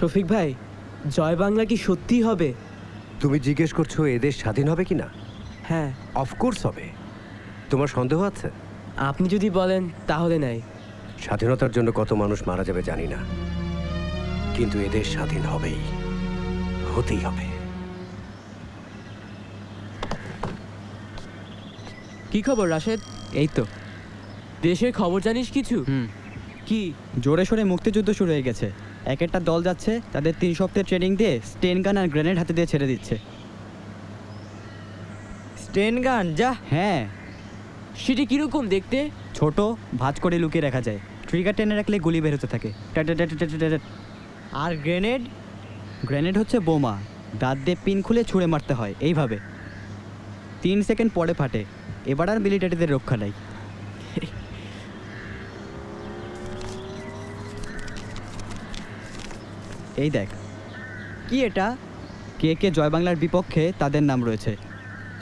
শফিক ভাই, জয় বাংলা কি সত্যি হবে? তুমি জিজ্ঞেস করছো এদেশ স্বাধীন হবে কিনা? হ্যাঁ। অফকোর্স হবে। তোমার সন্দেহ আছে? আপনি যদি বলেন তাহলে নাই। স্বাধীনতার জন্য কত মানুষ মারা যাবে জানি না, কিন্তু এদেশ স্বাধীন হবেই, হতেই হবে। কি খবর রাশেদ? এই তো দেশের খবর জানিস কিছু? কি? জোরে সোরে মুক্তিযুদ্ধ শুরু হয়ে গেছে। এক একটা দল যাচ্ছে, তাদের 3 সপ্তাহের ট্রেনিং দিয়ে স্টেন গান আর গ্রেনেড হাতে দিয়ে ছেড়ে দিচ্ছে। স্টেন গান? যা। হ্যাঁ, সেটা কিরকম দেখতে? ছোট, ভাঁজ করে লুকিয়ে রাখা যায়। ট্রিগার টেনে রাখলে গুলি বের হতে থাকে। আর গ্রেনেড? গ্রেনেড হচ্ছে বোমা, দাঁত দিয়ে পিন খুলে ছুঁড়ে মারতে হয় এইভাবে। 3 সেকেন্ড পরে ফাটে। এবার আর মিলিটারিদের রক্ষা নাই। এই দেখ, কি এটা? কে কে জয় বাংলার বিপক্ষে তাদের নাম রয়েছে।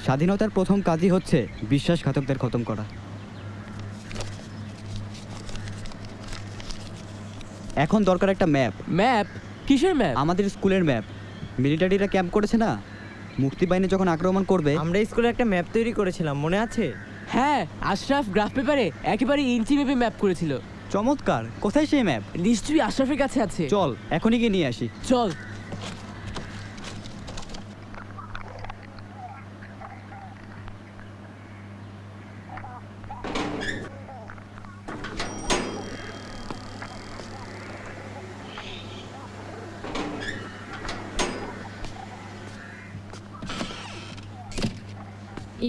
স্বাধীনতার প্রথম কাজই হচ্ছে বিশ্বাসঘাতকদের খতম করা। এখন দরকার একটা ম্যাপ। ম্যাপ? কিসের ম্যাপ? আমাদের স্কুলের ম্যাপ। মিলিটারিরা ক্যাম্প করেছে না, মুক্তিবাহিনী যখন আক্রমণ করবে। আমরা স্কুলে একটা ম্যাপ তৈরি করেছিলাম, মনে আছে? হ্যাঁ, আশরাফ গ্রাফ পেপারে একেবারে ইঞ্চি মেপে ম্যাপ করেছিল। চমৎকার। কোথায় সেই ম্যাপ? নিশ্চয়ই আশরাফের কাছে আছে। চল এখনই গিয়ে নিয়ে আসি। চল।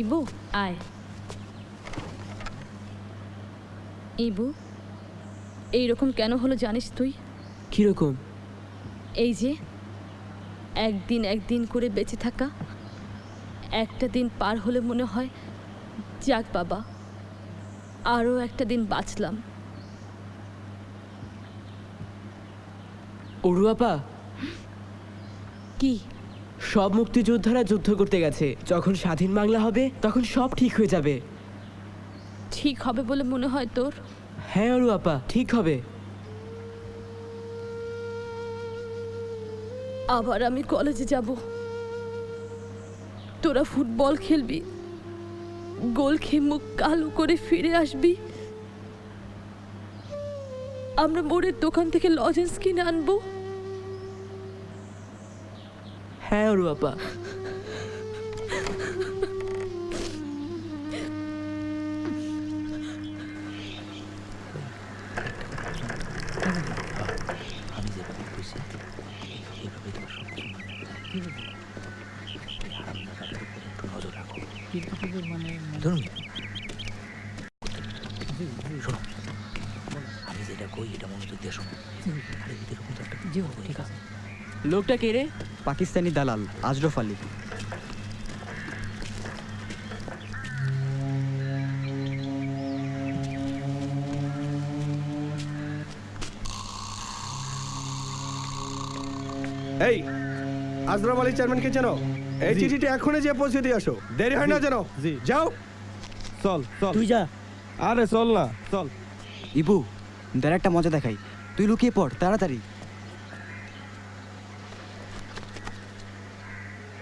ইবু আয়। ইবু, এইরকম কেন হলো জানিস তুই? কিরকম? এই যে একদিন একদিন করে বেঁচে থাকা, একটা দিন পার হলে মনে হয় যাক বাবা, আরও একটা দিন বাঁচলাম। অরুয়াপা, কি? সব মুক্তিযোদ্ধারা যুদ্ধ করতে গেছে। যখন স্বাধীন বাংলা হবে তখন সব ঠিক হয়ে যাবে। ঠিক হবে বলে মনে হয় তোর? হ্যাঁ অরুয়াপা, ঠিক হবে। আবার আমি কলেজে যাব, তোরা ফুটবল খেলবি, গোল খেয়ে মুখ কালো করে ফিরে আসবি, আমরা মোড়ের দোকান থেকে লজেন্স কিনে আনবো। হ্যাঁ অরুয়াপা। লোকটা কে রে? পাকিস্তানি দালাল আশরাফ আলী। এই আশরাফ আলী চেয়ারম্যানকে চেনো? এই চিঠিটা এখনই যে পৌঁছে দিয়ে আসো, দেরি হয় না যেন। যাও। চল চল, তুই যা। আরে চল না, চল। ইবু, দাঁড়া একটা মজা দেখাই। তুই লুকিয়ে পড় তাড়াতাড়ি।